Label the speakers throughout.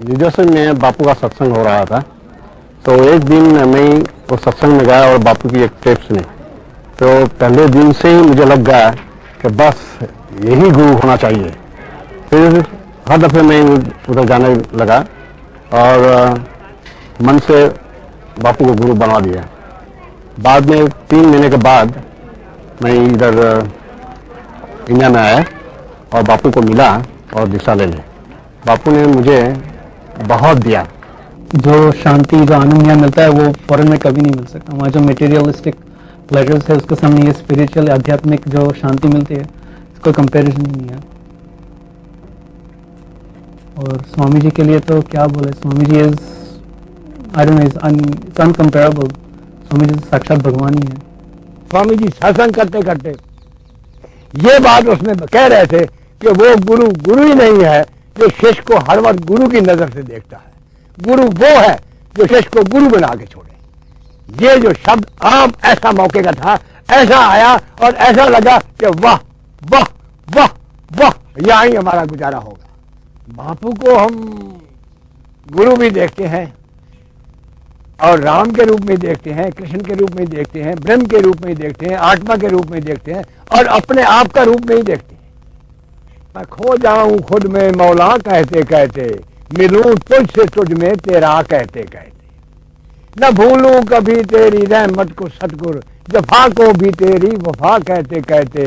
Speaker 1: New Jersey में बापू का सत्संग हो रहा था। तो एक दिन मैं वो सत्संग में गया और बापू की एक टेप सुनी। तो पहले दिन से ही मुझे लग गया कि बस यही गुरु होना चाहिए। फिर हर दफे मैं उधर जाने लगा और मन से बापू को गुरु बना दिया। बाद में 3 महीने के बाद मैं इधर इंडिया में आया और बापू को मिला और दीक्षा ले ली। बापू ने मुझे बहुत दिया।
Speaker 2: जो शांति, जो आनंद यहाँ मिलता है वो फॉरेन में कभी नहीं मिल सकता। वहाँ जो मटेरियलिस्टिक प्लेजर्स है उसके सामने ये स्पिरिचुअल, आध्यात्मिक जो शांति मिलती है, इसको कंपैरिजन नहीं है। और स्वामी जी के लिए तो क्या बोले, Swami ji is I don't know, is incomparable. Swami ji साक्षात भगवान ही है।
Speaker 3: स्वामी जी सत्संग करते करते ये बात उसमें कह रहे थे कि वो गुरु ही नहीं है जो शिष्य को हर वक्त गुरु की नजर से देखता है। गुरु वो है जो शिष्य को गुरु बना के छोड़े। ये जो शब्द आम ऐसा मौके का था, ऐसा आया और ऐसा लगा कि वाह वाह वाह वाह, यहाँ ही हमारा गुजारा होगा। बापू को हम गुरु भी देखते हैं और राम के रूप में देखते हैं, कृष्ण के रूप में देखते हैं, ब्रह्म के रूप में देखते हैं, आत्मा के रूप में देखते हैं और अपने आप का रूप नहीं देखते। मैं खो जाऊं खुद में मौला कहते कहते, मिलूं तुझसे तुझ में तेरा कहते कहते, न भूलूं कभी तेरी रहमत को सतगुर, जफा को भी तेरी वफा कहते कहते,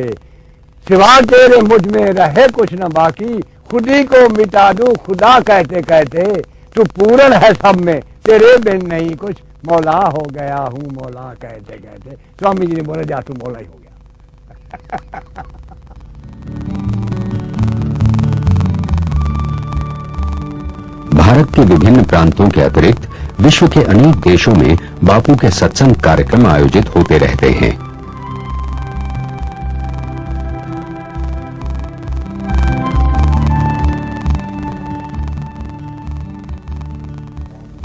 Speaker 3: सिवा तेरे मुझ में रहे कुछ न बाकी, खुद ही को मिटा दूं खुदा कहते कहते, तू पूर्ण है सब में तेरे बिन नहीं कुछ, मौला हो गया हूं मौला कहते कहते। स्वामी जी ने बोला जा तू मौला ही हो गया।
Speaker 4: भारत के विभिन्न प्रांतों के अतिरिक्त विश्व के अनेक देशों में बापू के सत्संग कार्यक्रम आयोजित होते रहते हैं।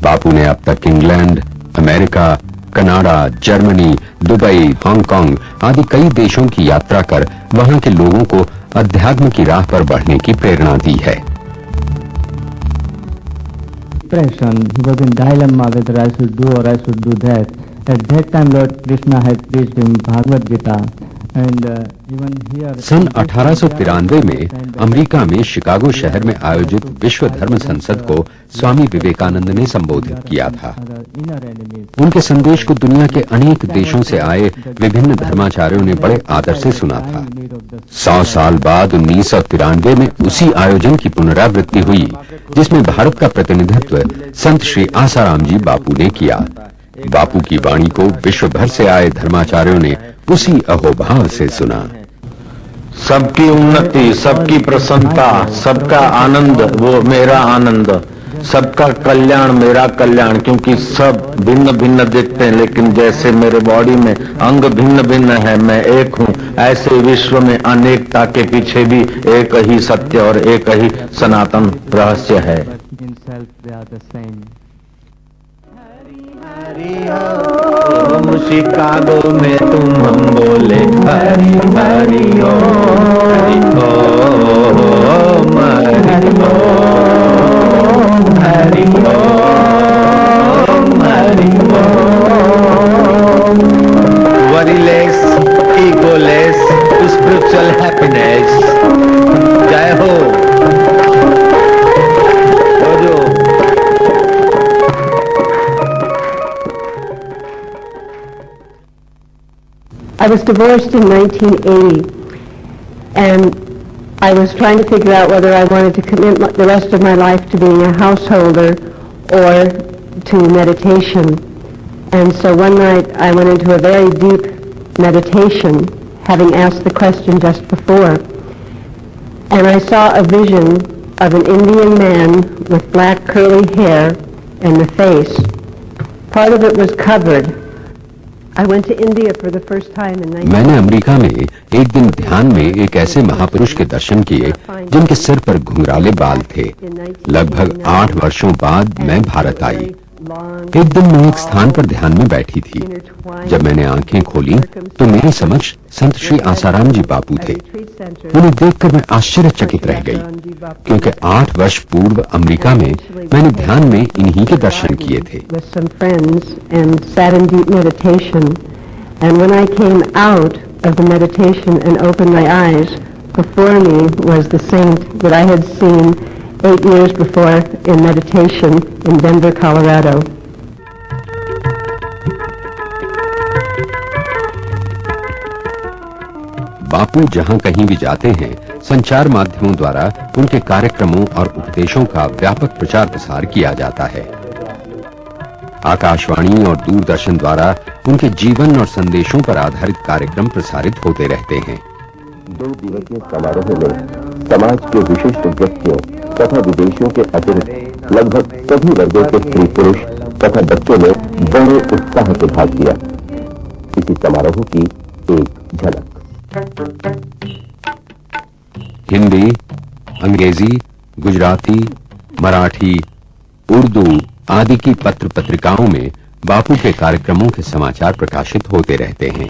Speaker 4: बापू ने अब तक England, America, Canada, Germany, Dubai, Hong Kong आदि कई देशों की यात्रा कर वहां के लोगों को अध्यात्म की राह पर बढ़ने की प्रेरणा दी है।
Speaker 2: He was in dilemma whether I should do or I should do that. At that time, Lord Krishna had preached him Bhagavad Gita, and even here.
Speaker 4: सन 1893 में अमेरिका में शिकागो शहर में आयोजित विश्व धर्म संसद को स्वामी विवेकानंद ने संबोधित किया था। उनके संदेश को दुनिया के अनेक देशों से आए विभिन्न धर्माचार्यों ने बड़े आदर से सुना था। 100 साल बाद 1993 में उसी आयोजन की पुनरावृत्ति हुई, जिसमें भारत का प्रतिनिधित्व संत श्री आसाराम जी बापू ने किया। बापू की वाणी को विश्व भर से आए धर्माचार्यों ने उसी अहोभाव से सुना।
Speaker 5: सबकी उन्नति, सबकी प्रसन्नता, सबका आनंद वो मेरा आनंद, सबका कल्याण मेरा कल्याण, क्योंकि सब भिन्न भिन्न दिखते हैं लेकिन जैसे मेरे बॉडी में अंग भिन्न भिन्न है, मैं एक हूँ, ऐसे विश्व में अनेकता के पीछे भी एक ही सत्य और एक ही सनातन रहस्य है। ओम शिकागो में तुम हम बोले Hari Hari Om, Hari Om, Hari Om, Hari Om, Hari Om. Worryless, egoless, spiritual happiness. जय हो।
Speaker 6: I was divorced in 1980, and I was trying to figure out whether I wanted to commit the rest of my life to being a householder or to meditation. And so one night I went into a very deep meditation, having asked the question just before, and I saw a vision of an Indian man with black curly hair and the face. Part of it was covered. I went to India for the first time in 19...
Speaker 4: मैंने America में एक दिन ध्यान में एक ऐसे महापुरुष के दर्शन किए जिनके सिर पर घुंघराले बाल थे। लगभग 8 वर्षों बाद मैं भारत आई एक दिन मैं एक स्थान पर ध्यान में बैठी थी। जब मैंने आंखें खोली तो मेरे समक्ष संत श्री आसाराम जी बापू थे। उन्हें देखकर मैं आश्चर्यचकित रह गई, क्योंकि 8 वर्ष पूर्व अमेरिका में मैंने ध्यान में इन्हीं के दर्शन किए थे।
Speaker 6: And when I came out of the meditation and opened my eyes, before me was the saint that I had seen 8 years before in meditation in Denver, Colorado.
Speaker 4: बापू जहां कहीं भी जाते हैं, संचार माध्यमों द्वारा उनके कार्यक्रमों और उपदेशों का व्यापक प्रचार प्रसार किया जाता है। आकाशवाणी और दूरदर्शन द्वारा उनके जीवन और संदेशों पर आधारित कार्यक्रम प्रसारित होते रहते हैं।
Speaker 7: 2 दिवसीय समारोह में समाज के विशिष्ट व्यक्तियों तथा विदेशियों के अतिरिक्त लगभग सभी वर्गों के स्त्री पुरुष तथा बच्चों ने बड़े उत्साह से भाग लिया। इसी समारोह की एक झलक।
Speaker 4: हिंदी, अंग्रेजी, गुजराती, मराठी, उर्दू आदि की पत्र पत्रिकाओं में बापू के कार्यक्रमों के समाचार प्रकाशित होते रहते हैं।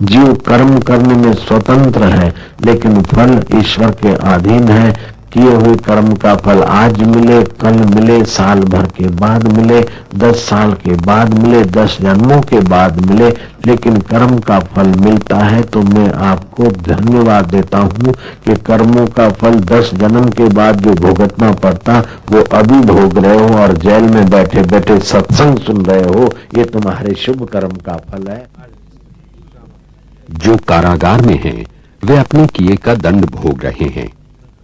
Speaker 5: जीव कर्म करने में स्वतंत्र है, लेकिन फल ईश्वर के अधीन है। किए हुए कर्म का फल आज मिले, कल मिले, साल भर के बाद मिले, 10 साल के बाद मिले, 10 जन्मों के बाद मिले, लेकिन कर्म का फल मिलता है। तो मैं आपको धन्यवाद देता हूँ कि कर्मों का फल 10 जन्म के बाद जो भुगतना पड़ता वो अभी भोग रहे हो, और जेल में बैठे बैठे सत्संग सुन रहे हो। ये तुम्हारे शुभ कर्म का फल है।
Speaker 4: जो कारागार में हैं, वे अपने किए का दंड भोग रहे हैं।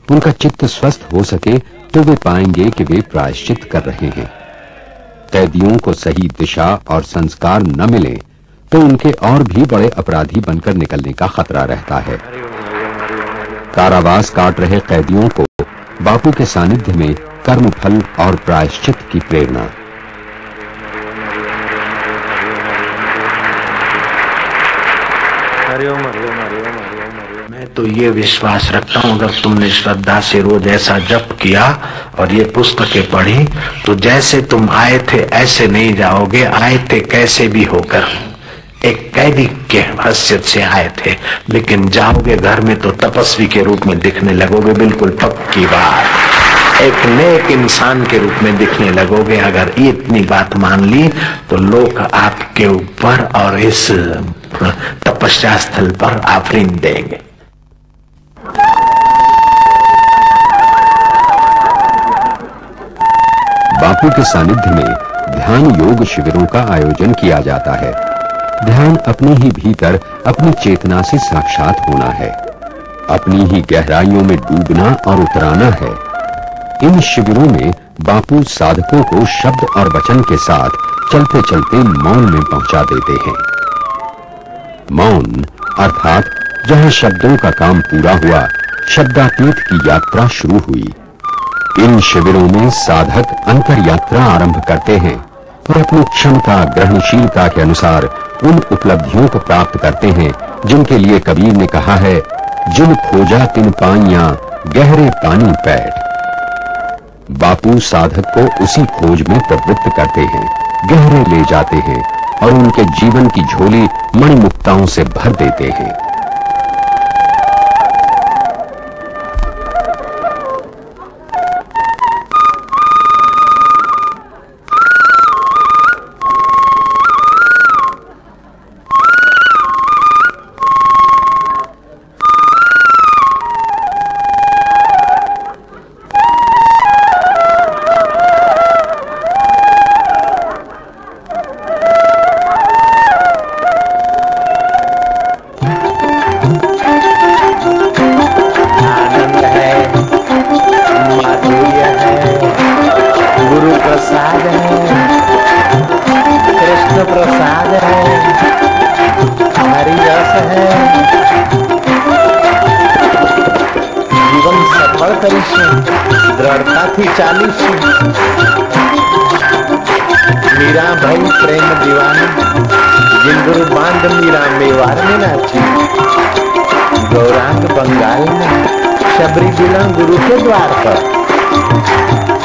Speaker 4: उनका चित्त स्वस्थ हो सके तो वे पाएंगे कि वे प्रायश्चित कर रहे हैं। कैदियों को सही दिशा और संस्कार न मिले तो उनके और भी बड़े अपराधी बनकर निकलने का खतरा रहता है। कारावास काट रहे कैदियों को बापू के सानिध्य में कर्मफल और प्रायश्चित की प्रेरणा।
Speaker 5: मैं तो ये विश्वास रखता हूँ, अगर तुमने श्रद्धा से रोज ऐसा जप किया और ये पुस्तकें पढ़ी तो जैसे तुम आए थे ऐसे नहीं जाओगे। आए थे कैसे भी होकर, एक कैदी के हैसियत से आए थे, लेकिन जाओगे घर में तो तपस्वी के रूप में दिखने लगोगे। बिल्कुल पक्की बात, एक नेक इंसान के रूप में दिखने लगोगे। अगर इतनी बात मान ली तो लोग आपके ऊपर और इस तपस्या स्थल पर आफरीन देंगे।
Speaker 4: बापू के सानिध्य में ध्यान योग शिविरों का आयोजन किया जाता है। ध्यान अपने ही भीतर अपनी चेतना से साक्षात होना है, अपनी ही गहराइयों में डूबना और उतराना है। इन शिविरों में बापू साधकों को शब्द और वचन के साथ चलते चलते मौन में पहुंचा देते हैं। मौन अर्थात जहां शब्दों का काम पूरा हुआ, शब्दातीत की यात्रा शुरू हुई। इन शिविरों में साधक अंतर यात्रा आरंभ करते हैं और अपनी क्षमता ग्रहणशीलता के अनुसार उन उपलब्धियों को प्राप्त करते हैं जिनके लिए कबीर ने कहा है, जिन खोजा तिन पाइयां गहरे पानी पैठ। बापू साधक को उसी खोज में प्रवृत्त करते हैं, गहरे ले जाते हैं और उनके जीवन की झोली मणिमुक्ताओं से भर देते हैं।
Speaker 5: दृढ़ता थी 40। मीरा भाई प्रेम दीवानी, जिंदरू बांध मीरा मेवाड़ में नाची। गौरांग बंगाल में शबरी बिलन गुरु के द्वार पर।